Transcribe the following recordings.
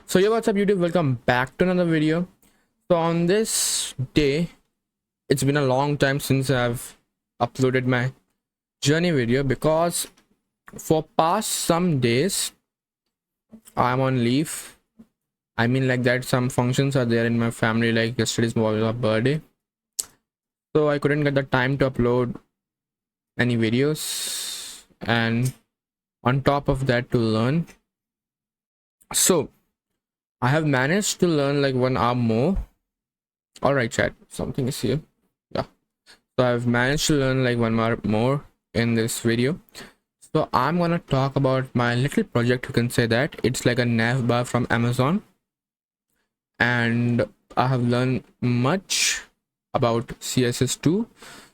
So yo, what's up YouTube, welcome back to another video. So on this day, it's been a long time since I've uploaded my journey video because for past some days I'm on leave. I mean like that some functions are there in my family, like yesterday's was a birthday, so I couldn't get the time to upload any videos, and on top of that to learn. So I have managed to learn like 1 hour more. All right, chat, something is here. Yeah, so I've managed to learn like 1 hour more in this video. So I'm gonna talk about my little project. You can say that it's like a nav bar from Amazon, and I have learned much about CSS2.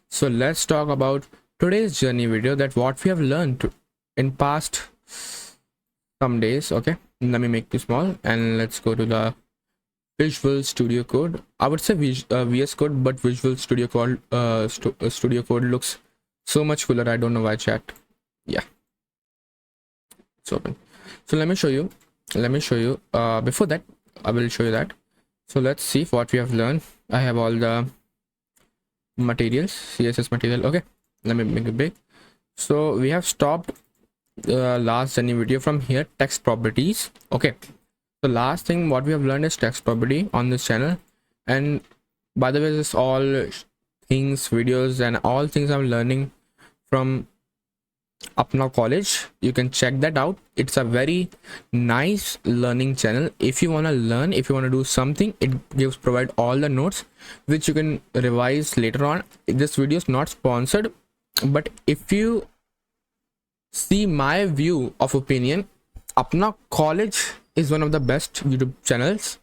So let's talk about today's journey video, that what we have learned in past some days. Okay, let me make this small and let's go to the Visual Studio Code. I would say VS Code, but Visual Studio Code Studio Code looks so much cooler. I don't know why, chat. Yeah, it's open. So let me show you. Before that, I will show you that. So let's see what we have learned. I have all the materials, CSS material. Okay, let me make it big. So we have stopped the last journey video from here, text properties. Okay, the last thing what we have learned is text property on this channel. And by the way, this all things, videos and all things I'm learning from Apna College. You can check that out. It's a very nice learning channel. If you want to learn, if you want to do something, it provide all the notes which you can revise later on. This video is not sponsored, but if you see my view of opinion, Apna College is one of the best YouTube channels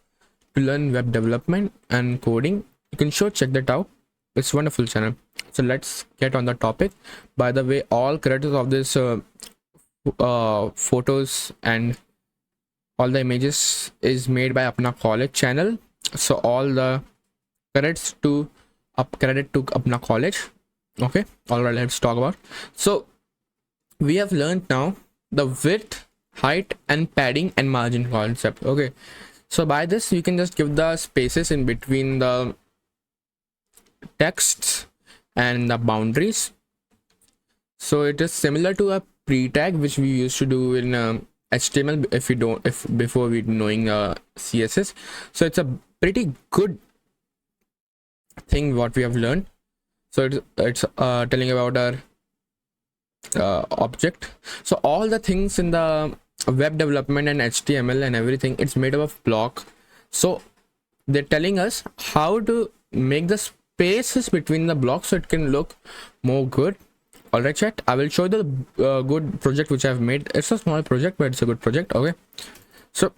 to learn web development and coding. You can sure check that out. It's a wonderful channel. So let's get on the topic. By the way, all credits of this photos and all the images is made by Apna College channel. So all the credits to credit to Apna College. Okay, all right, let's talk about. So we have learned now the width, height and padding and margin concept. Okay, so by this you can just give the spaces in between the texts and the boundaries. So it is similar to a pre-tag which we used to do in HTML if before we knowing CSS. So it's a pretty good thing what we have learned. So it's telling about our object. So all the things in the web development and HTML and everything, it's made up of block. So they're telling us how to make the spaces between the blocks so it can look more good. All right, chat, I will show you the good project which I've made. It's a small project, but it's a good project. Okay, so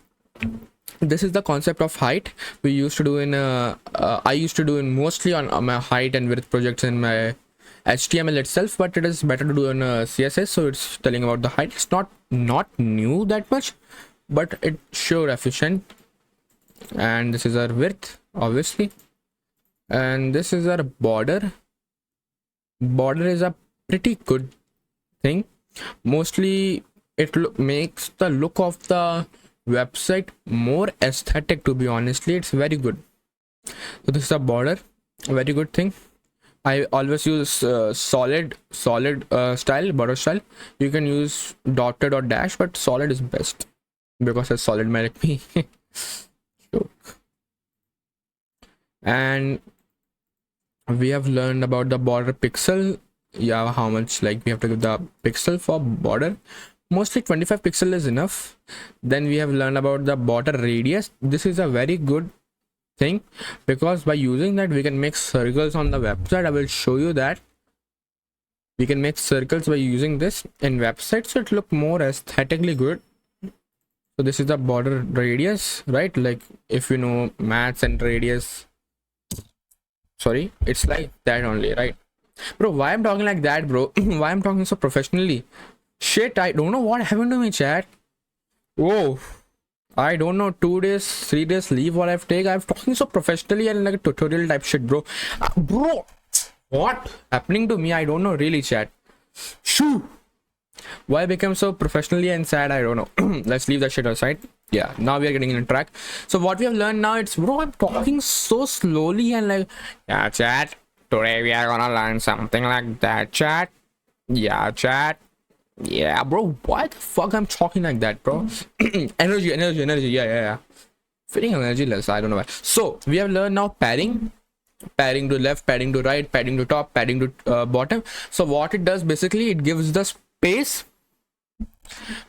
this is the concept of height. We used to do in I used to do in mostly on my height and width projects in my HTML itself, but it is better to do in CSS. So it's telling about the height. It's not new that much, but it's sure efficient. And this is our width, obviously, and this is our border. Border is a pretty good thing. Mostly it makes the look of the website more aesthetic, to be honestly. It's very good. So this is a border, very good thing. I always use solid style, border style. You can use dotted or dash, but solid is best because a solid might like me. And we have learned about the border pixel. Yeah, how much like we have to give the pixel for border. Mostly 25 pixel is enough. Then we have learned about the border radius. This is a very good thing because by using that we can make circles on the website. I will show you that we can make circles by using this in website, so it look more aesthetically good. So this is the border radius, right? Like if you know maths and radius, sorry, it's like that only, right? Bro, why I'm talking like that, bro? Why I'm talking so professionally? Shit, I don't know what happened to me, chat. Whoa, I don't know, 2 days 3 days leave what I've taken. I'm talking so professionally and like a tutorial type shit, bro. Bro, what happening to me? I don't know really, chat. Shoo. Why I became so professionally and sad, I don't know. Let's leave that shit aside. Yeah, now we are getting in track. So what we have learned now, it's bro, I'm talking so slowly and like, yeah, chat. Today we are gonna learn something like that, chat. Yeah, chat. Yeah, bro. Why the fuck I'm talking like that, bro? Energy. Yeah. Feeling energyless. I don't know why. So we have learned now padding to left, padding to right, padding to top, padding to bottom. So what it does basically, it gives the space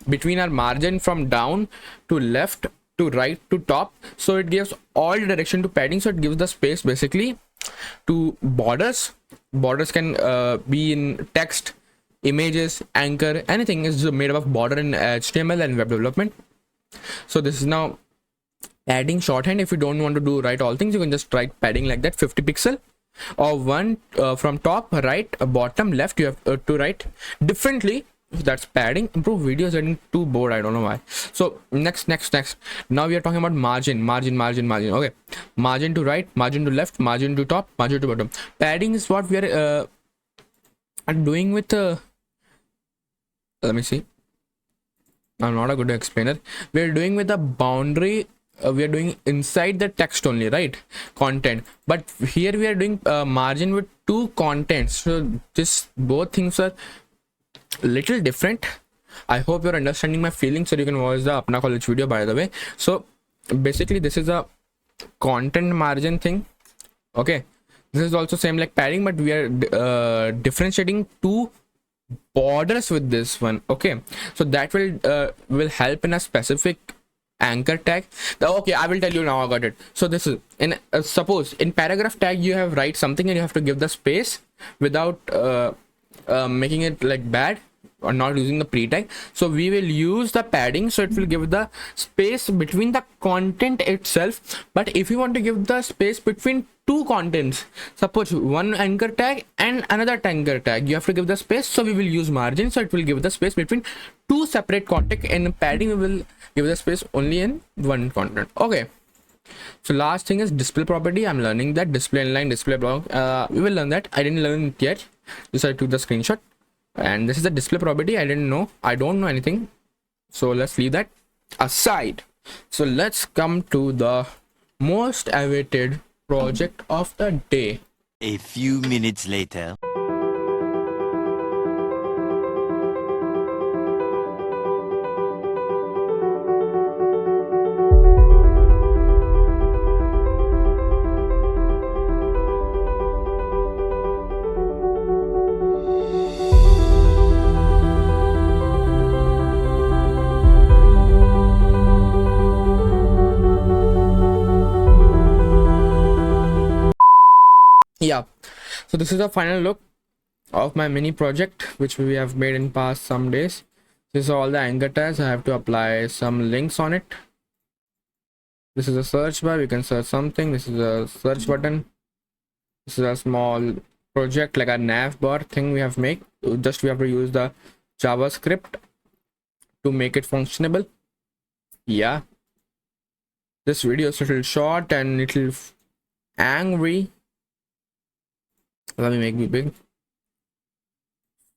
between our margin from down to left to right to top. So it gives all the direction to padding. So it gives the space basically to borders. Borders can be in text, images, anchor, anything is made up of border in HTML and web development. So this is now padding shorthand. If you don't want to do write all things, you can just write padding like that, 50 pixel or one from top, right, bottom, left. You have to write differently. That's padding. Bro, video is getting too bored, I don't know why. So next, now we are talking about margin. Okay, margin to right, margin to left, margin to top, margin to bottom. Padding is what we are doing with let me see, I'm not a good explainer. We are doing with the boundary. We are doing inside the text only, right, content, but here we are doing margin with two contents. So this both things are little different. I hope you're understanding my feelings, so you can watch the Apna College video, by the way. So basically this is a content margin thing. Okay, this is also same like padding, but we are differentiating two borders with this one. Okay, so that will help in a specific anchor tag. Okay, I will tell you now, I got it. So this is in suppose in paragraph tag you have write something and you have to give the space without making it like bad or not using the pre tag. So we will use the padding, so it will give the space between the content itself. But if you want to give the space between two contents, suppose one anchor tag and another anchor tag, you have to give the space. So we will use margin, so it will give the space between two separate content. In padding we will give the space only in one content. Okay, so last thing is display property. I'm learning that display inline, display block. We will learn that. I didn't learn it yet, just I took the screenshot. And this is the display property. I don't know anything, so let's leave that aside. So let's come to the most awaited project of the day. A few minutes later. Yeah, so this is the final look of my mini project which we have made in past some days. This is all the anchor tags. I have to apply some links on it. This is a search bar, you can search something. This is a search button. This is a small project like a nav bar thing we have made. Just we have to use the JavaScript to make it functionable. Yeah, this video is a little short and little angry. Let me make it big.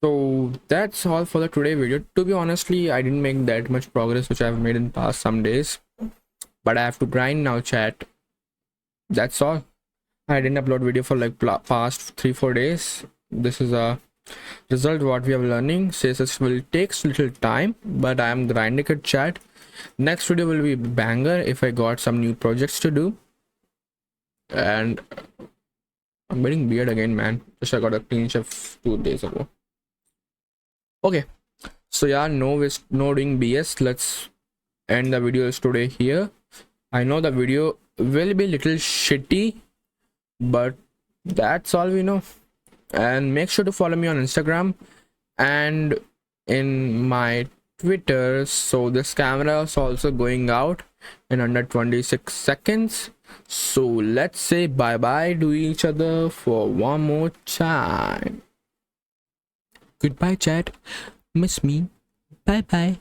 So that's all for the today video. To be honestly, I didn't make that much progress which I've made in past some days, but I have to grind now, chat. That's all. I didn't upload video for like past 3-4 days. This is a result what we are learning. Says it will take little time, but I am grinding it, chat. Next video will be banger if I got some new projects to do. And I'm getting beard again, man. Just I got a clean shave 2 days ago. Okay, so yeah, no doing BS. Let's end the videos today here. I know the video will be little shitty, but that's all we know. And make sure to follow me on Instagram and in my Twitter. So this camera is also going out in under 26 seconds. So let's say bye bye to each other for one more time. Goodbye, chat. Miss me. Bye bye.